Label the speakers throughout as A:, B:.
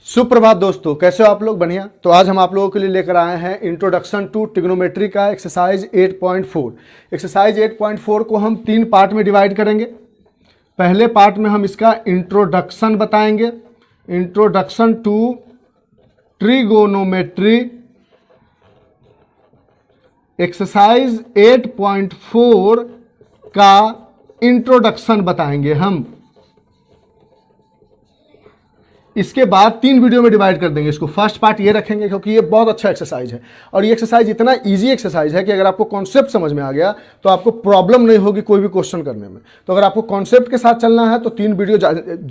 A: सुप्रभात दोस्तों, कैसे हो आप लोग? बढ़िया। तो आज हम आप लोगों के लिए लेकर आए हैं इंट्रोडक्शन टू ट्रिग्नोमेट्री का एक्सरसाइज 8.4। एक्सरसाइज 8.4 को हम 3 पार्ट में डिवाइड करेंगे। पहले पार्ट में हम इसका इंट्रोडक्शन बताएंगे, इंट्रोडक्शन टू ट्रिगोनोमेट्री। एक्सरसाइज 8.4 का इंट्रोडक्शन बताएंगे हम। इसके बाद 3 वीडियो में डिवाइड कर देंगे इसको। फर्स्ट पार्ट ये रखेंगे क्योंकि ये बहुत अच्छा एक्सरसाइज है और ये एक्सरसाइज इतना इजी एक्सरसाइज है कि अगर आपको कॉन्सेप्ट समझ में आ गया तो आपको प्रॉब्लम नहीं होगी कोई भी क्वेश्चन करने में। तो अगर आपको कॉन्सेप्ट के साथ चलना है तो 3 वीडियो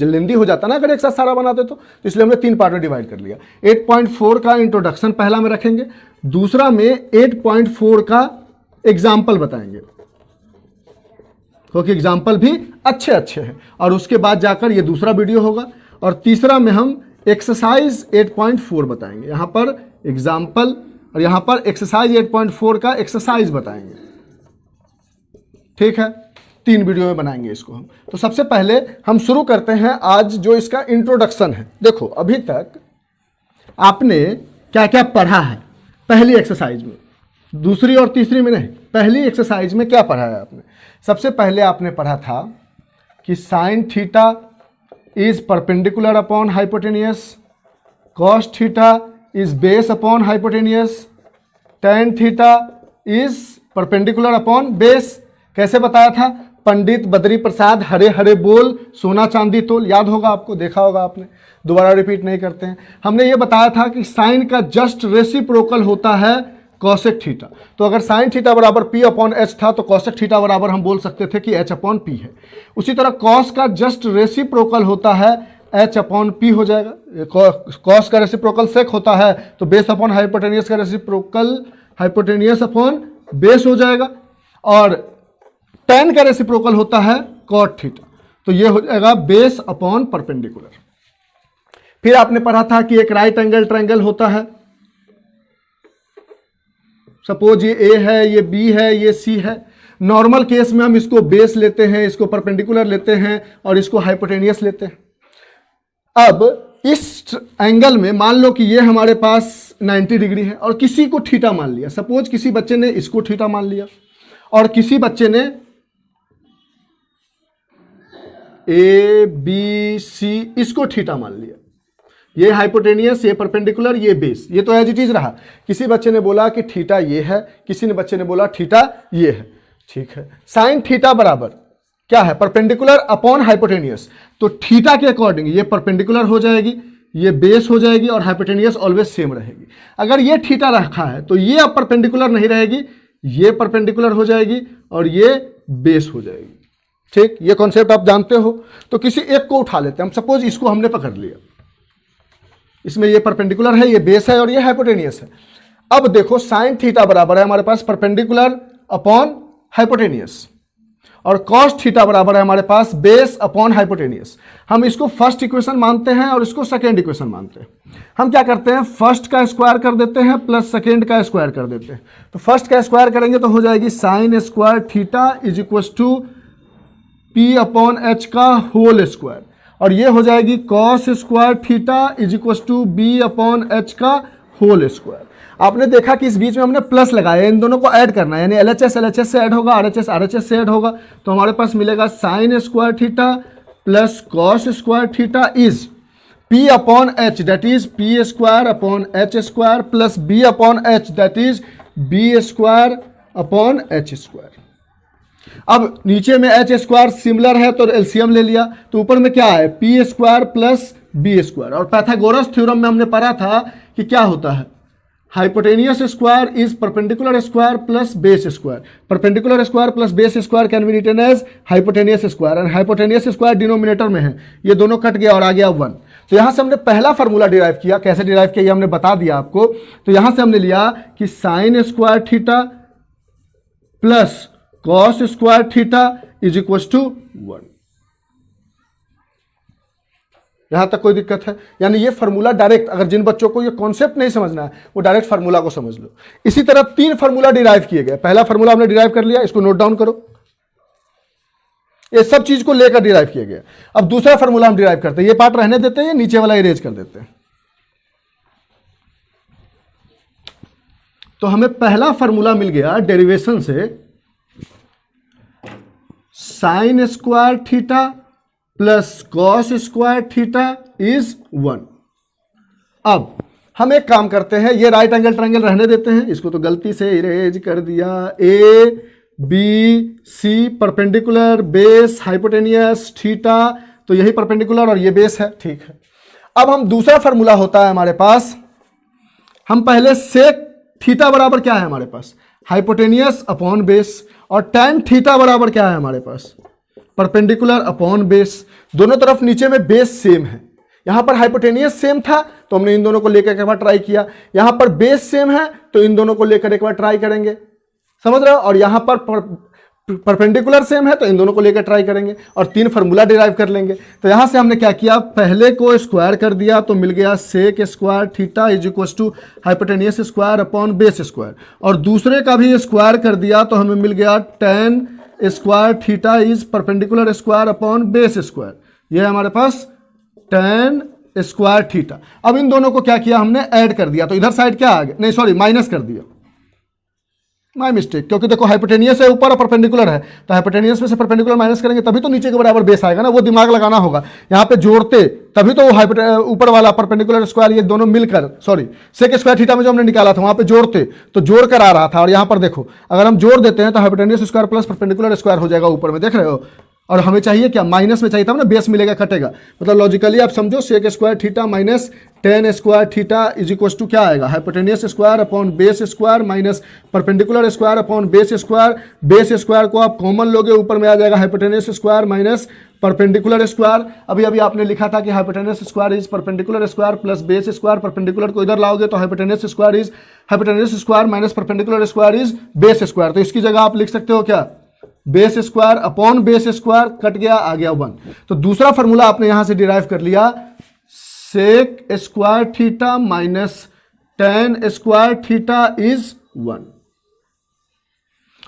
A: लेंदी हो जाता ना अगर एक साथ सारा बनाते तो इसलिए हमने 3 पार्ट में डिवाइड कर लिया। 8.4 का इंट्रोडक्शन पहला में रखेंगे, दूसरा में 8.4 का एग्जाम्पल बताएंगे क्योंकि एग्जाम्पल भी अच्छे हैं, और उसके बाद जाकर ये दूसरा वीडियो होगा। और तीसरा में हम एक्सरसाइज 8.4 बताएंगे, यहां पर एग्जाम्पल और यहां पर एक्सरसाइज 8.4 का एक्सरसाइज बताएंगे। ठीक है, 3 वीडियो में बनाएंगे इसको हम। तो सबसे पहले हम शुरू करते हैं आज जो इसका इंट्रोडक्शन है। देखो अभी तक आपने क्या क्या पढ़ा है पहली एक्सरसाइज में, दूसरी और तीसरी में नहीं, पहली एक्सरसाइज में क्या पढ़ा है आपने? सबसे पहले आपने पढ़ा था कि sine theta is perpendicular upon hypotenuse, cos theta is base upon hypotenuse, tan theta is perpendicular upon base। कैसे बताया था? पंडित बद्री प्रसाद हरे हरे बोल सोना चांदी तोल, याद होगा आपको, देखा होगा आपने, दोबारा रिपीट नहीं करते हैं। हमने ये बताया था कि साइन का जस्ट रेसिप्रोकल होता है कॉसेक थीटा। तो अगर साइन थीटा बराबर पी अपॉन एच था तो कॉसेक थीटा बराबर हम बोल सकते थे कि एच अपॉन पी है। उसी तरह कॉस का जस्ट रेसिप्रोकल होता है एच अपॉन पी हो जाएगा। कॉस का रेसिप्रोकल सेक होता है तो बेस अपॉन हाइपोटेनियस का रेसिप्रोकल हाइपोटेनियस अपॉन बेस हो जाएगा। और टेन का रेसिप्रोकल होता है कॉट थीटा, तो ये हो जाएगा बेस अपॉन परपेंडिकुलर। फिर आपने पढ़ा था कि एक राइट एंगल ट्रायंगल होता है, सपोज ये ए है, ये बी है, ये सी है। नॉर्मल केस में हम इसको बेस लेते हैं, इसको परपेंडिकुलर लेते हैं और इसको हाइपोटेनियस लेते हैं। अब इस एंगल में मान लो कि ये हमारे पास 90 डिग्री है और किसी को थीटा मान लिया। सपोज किसी बच्चे ने इसको थीटा मान लिया और किसी बच्चे ने ए बी सी इसको थीटा मान लिया। ये हाइपोटेनियस, ये परपेंडिकुलर, ये बेस, ये तो एज इट इज रहा। किसी बच्चे ने बोला कि थीटा ये है, किसी ने बच्चे ने बोला थीटा ये है। ठीक है, साइन थीटा बराबर क्या है? Perpendicular upon hypotenuse. तो थीटा के अकॉर्डिंग ये परपेंडिकुलर हो जाएगी, ये बेस हो जाएगी और हाइपोटेनियस ऑलवेज सेम रहेगी। अगर ये थीटा रखा है तो ये अब परपेंडिकुलर नहीं रहेगी, ये परपेंडिकुलर हो जाएगी और ये बेस हो जाएगी। ठीक, ये कॉन्सेप्ट आप जानते हो। तो किसी एक को उठा लेते हैं, हम सपोज इसको हमने पकड़ लिया, इसमें ये परपेंडिकुलर है, ये बेस है और ये हाइपोटेनियस है। अब देखो साइन थीटा बराबर है हमारे पास परपेंडिकुलर अपॉन हाइपोटेनियस और कॉस थीटा बराबर है हमारे पास बेस अपॉन हाइपोटेनियस। हम इसको फर्स्ट इक्वेशन मानते हैं और इसको सेकेंड इक्वेशन मानते हैं। हम क्या करते हैं, फर्स्ट का स्क्वायर कर देते हैं प्लस सेकेंड का स्क्वायर कर देते हैं। तो फर्स्ट का स्क्वायर करेंगे तो हो जाएगी sine square theta is equal to P upon H का होल स्क्वायर, और ये हो जाएगी cos square theta is equal to B upon H का होल स्क्वायर। आपने देखा कि इस बीच में हमने प्लस लगाया, इन दोनों को ऐड करना है, यानी एलएचएस एलएचएस से ऐड होगा, आरएचएस आरएचएस से ऐड होगा। तो हमारे पास मिलेगा sine square theta plus cos square theta is P upon H that is P square upon H square plus B upon H that is B square upon H square. अब नीचे में H square similar है तो LCM ले लिया, तो ऊपर में क्या है, P square plus B square. और पाइथागोरस थ्योरम में हमने पढ़ा था कि क्या होता है, hypotenuse square is perpendicular square plus base square. Perpendicular square plus base square can be written as hypotenuse square, and hypotenuse square denominator में है, ये दोनों कट गया और आ गया 1। तो यहां से हमने पहला फॉर्मूला डिराइव किया। कैसे डिराइव किया ये हमने बता दिया आपको। तो यहां से हमने लिया कि sine square theta plus cos square theta is equal to 1। यहां तक कोई दिक्कत है? यानी ये फार्मूला डायरेक्ट, अगर जिन बच्चों को ये कॉन्सेप्ट नहीं समझना है वो डायरेक्ट फार्मूला को समझ लो। इसी तरह 3 फार्मूला डिराइव किए गए। पहला फार्मूला हमने डिराइव कर लिया, इसको नोट डाउन करो, ये सब चीज को लेकर डिराइव किया गया। अब दूसरा फार्मूला हम डिराइव करते हैं, ये पार्ट रहने देते हैं, ये नीचे वाला इरेज कर देते हैं। तो हमें पहला फॉर्मूला मिल गया डेरिवेशन से, sign square theta plus cos square theta is 1। अब हम एक काम करते हैं, ये राइट एंगल ट्रायंगल रहने देते हैं, इसको तो गलती से इरेज कर दिया। A B C perpendicular, base hypotenuse, theta, तो यही परपेंडिकुलर और ये बेस है, ठीक है। अब हम दूसरा फार्मूला होता है हमारे पास, हम पहले सेक थीटा बराबर क्या है हमारे पास, हाइपोटेनियस अपॉन बेस, और टेन थीटा बराबर क्या है हमारे पास, परपेंडिकुलर अपॉन बेस। दोनों तरफ नीचे में बेस सेम है, यहां पर हाइपोटेनियस सेम था तो हमने इन दोनों को लेकर एक बार ट्राई किया, यहां पर बेस सेम है तो इन दोनों को लेकर एक बार ट्राई करेंगे, समझ रहे हो, और यहां पर परपेंडिकुलर सेम है तो इन दोनों को लेकर ट्राई करेंगे और तीन फार्मूला डिराइव कर लेंगे। तो यहां से हमने क्या किया, पहले को स्क्वायर कर दिया तो मिल गया sec square theta is equal to hypotenuse square upon base square, और दूसरे का भी स्क्वायर कर दिया तो हमें मिल गया ten square theta is perpendicular square upon base square, ये है हमारे पास टेन स्क्वायर थीटा। अब इन दोनों को क्या किया हमने, ऐड कर दिया, तो इधर साइड क्या आ गया, नहीं सॉरी माइनस कर दिया, माय मिस्टेक, क्योंकि देखो हाइपोटेनियस है ऊपर और परपेंडिकुलर है, तो हाइपोटेनियस में से परपेंडिकुलर माइनस करेंगे तभी तो नीचे के बराबर बेस आएगा ना, वो दिमाग लगाना होगा। यहाँ पे जोड़ते तभी तो ऊपर वाला परपेंडिकुलर स्क्वायर ये दोनों मिलकर, सॉरी सेक स्क्वायर थीटा में जो हमने निकाला था वहां पे जोड़ते तो जोड़ कर आ रहा था, और यहाँ पर देखो अगर हम जोड़ देते हैं तो hypotenuse square plus perpendicular square हो जाएगा ऊपर में, देख रहे हो, और हमें चाहिए क्या, माइनस में चाहिए था ना, बेस मिलेगा कटेगा, मतलब लॉजिकली आप समझो sec square theta minus tan square theta is equal to क्या आएगा, hypotenuse square upon base square minus perpendicular square upon base square. Base square को आप कॉमन लोगे, ऊपर में आ जाएगा hypotenuse square minus perpendicular square. अभी अभी आपने लिखा था कि hypotenuse square is perpendicular square plus base square, perpendicular को इधर लाओगे तो hypotenuse square minus perpendicular square is base square, तो इसकी जगह आप लिख सकते हो क्या, base square upon base square, cut गया आ गया 1। तो दूसरा फॉर्मूला आपने यहां से डिराइव कर लिया, sec square theta minus tan square theta is 1।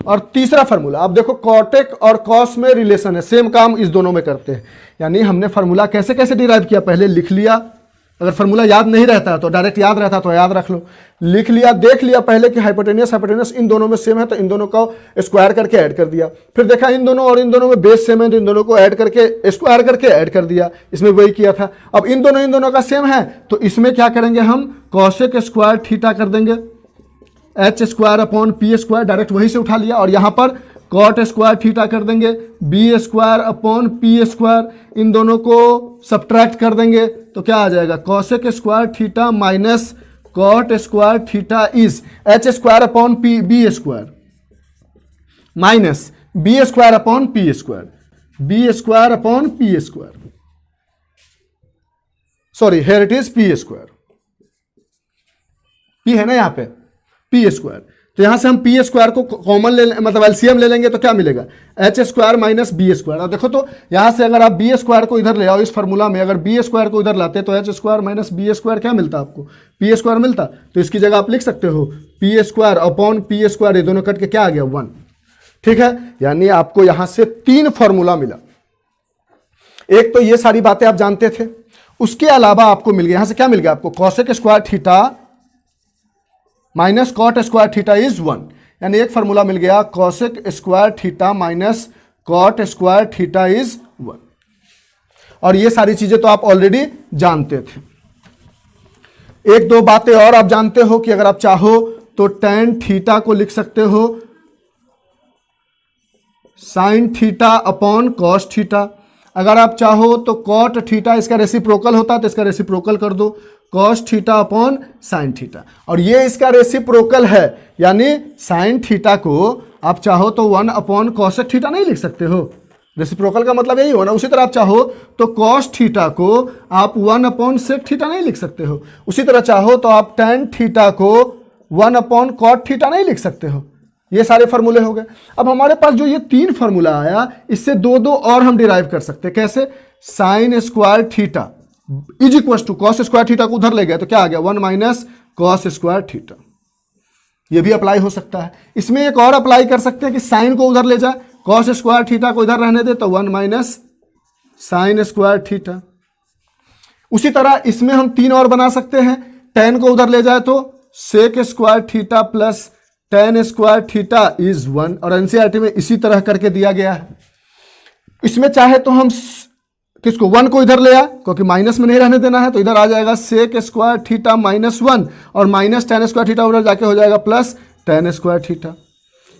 A: और तीसरा फॉर्मूला, अब देखो कॉटेक और कॉस में रिलेशन है, सेम काम इस दोनों में करते हैं, यानी हमने फॉर्मूला कैसे कैसे डिराइव किया, पहले लिख लिया, अगर फॉर्मूला याद नहीं रहता है तो डायरेक्ट याद रहता तो याद रख लो, लिख लिया, देख लिया पहले कि हाइपोटेनियस इन दोनों में सेम है तो इन दोनों का स्क्वायर करके ऐड कर दिया, फिर देखा इन दोनों और इन दोनों में बेस सेम है तो इन दोनों को ऐड करके स्क्वायर करके ऐड कर दिया, इसमें वही किया था। अब इन दोनों का सेम है तो इसमें क्या करेंगे हम, कॉसेक स्क्वायर थीटा कर देंगे, H square upon P square, direct वहीं से उठा लिया, और यहाँ पर कॉट स्क्वायर थीटा कर देंगे, B square upon P square, इन दोनों को सब्ट्रैक्ट कर देंगे तो क्या आ जाएगा, cosec square theta minus cot square theta is H square upon P B square minus B square upon P square, B square upon P square, sorry here it is P square, P है ना यहाँ पे P square, तो यहां से हम P square को common ले, मतलब एलसीएम ले लेंगे तो क्या मिलेगा, H square minus B square. और देखो तो यहां से अगर आप बी स्क्वायर को इधर ले आओ इस फार्मूला में, अगर बी स्क्वायर को इधर लाते तो H square minus B square क्या मिलता आपको, पी स्क्वायर मिलता, तो इसकी जगह आप लिख सकते हो P square upon P square, ये दोनों कट के क्या आ गया 1, ठीक है। यानी आपको यहां से 3 फॉर्मूला मिला, एक तो ये सारी बातें आप जानते थे, उसके अलावा आपको मिल गया यहां से क्या मिल गया आपको, cosec square theta minus cot square theta is 1, यानी एक फार्मूला मिल गया cosec square theta minus cot square theta is 1। और ये सारी चीजें तो आप ऑलरेडी जानते थे। एक दो बातें और आप जानते हो कि अगर आप चाहो तो टेन थीटा को लिख सकते हो sine theta upon cos theta, अगर आप चाहो तो कॉट थीटा इसका रेसिप्रोकल होता तो इसका रेसिप्रोकल कर दो, cos theta upon sine theta, और ये इसका रेसिप्रोकल है, यानी साइन थीटा को आप चाहो तो 1 अपॉन कॉसेक थीटा नहीं लिख सकते हो, रेसिप्रोकल का मतलब यही हो ना। उसी तरह आप चाहो तो कॉस थीटा को आप 1 अपॉन सेक थीटा नहीं लिख सकते हो, उसी तरह चाहो तो आप टेन थीटा को 1 अपॉन कॉट थीटा नहीं लिख सकते हो। ये सारे फार्मूले हो गए। अब हमारे पास जो ये 3 फार्मूला आया, इससे दो और हम डिराइव कर सकते हैं। कैसे, sine square theta is equal to cos square theta को उधर ले गए तो क्या आ गया 1 माइनस कॉस स्क्वायर थीटा, ये भी अप्लाई हो सकता है। इसमें एक और अप्लाई कर सकते हैं कि साइन को उधर ले जाए, कॉस स्क्वायर थीटा को इधर रहने दे तो 1 माइनस साइन स्क्वायर थीटा। उसी तरह इसमें हम 3 और बना सकते हैं, टेन को उधर ले जाए तो sec square theta plus tan square theta is 1, और एनसीईआरटी में इसी तरह करके दिया गया है। इसमें चाहे तो हम किसको 1 को इधर ले आए, क्योंकि माइनस में नहीं रहने देना है, तो इधर आ जाएगा सेक स्क्वायर थीटा माइनस 1 और माइनस टेन स्क्वायर थीटा उधर जाके हो जाएगा प्लस टेन स्क्वायर थीटा।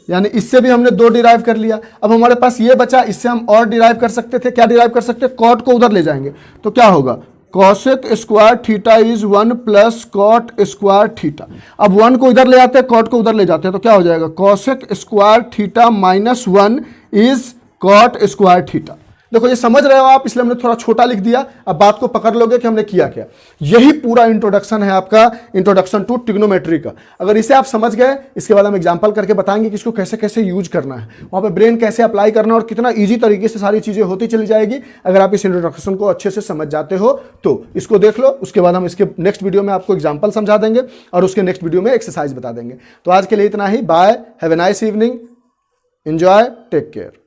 A: यानी इससे भी हमने 2 डिराइव कर लिया। अब हमारे पास ये बचा, इससे हम और डिराइव कर सकते थे। क्या डिराइव कर सकते, कॉट को उधर ले जाएंगे तो क्या होगा, cosec square theta is 1 plus cot square theta. अब 1 को इधर ले आते हैं, कॉट को उधर ले जाते हैं, तो क्या हो जाएगा, cosec square theta minus 1 is cot square theta. देखो ये समझ रहे हो आप, इसलिए हमने थोड़ा छोटा लिख दिया। अब बात को पकड़ लोगे कि हमने किया क्या। यही पूरा इंट्रोडक्शन है आपका, इंट्रोडक्शन टू ट्रिग्नोमेट्री का। अगर इसे आप समझ गए, इसके बाद हम एग्जांपल करके बताएंगे कि इसको कैसे कैसे यूज करना है, वहां पे ब्रेन कैसे अप्लाई करना है, और कितना इजी तरीके से सारी चीजें होती चली जाएगी अगर आप इस इंट्रोडक्शन को अच्छे से समझ जाते हो तो। इसको देख लो, उसके बाद हम इसके नेक्स्ट वीडियो में आपको एग्जाम्पल समझा देंगे और उसके नेक्स्ट वीडियो में एक्सरसाइज बता देंगे। तो आज के लिए इतना ही। Bye, have a nice evening, enjoy, take care.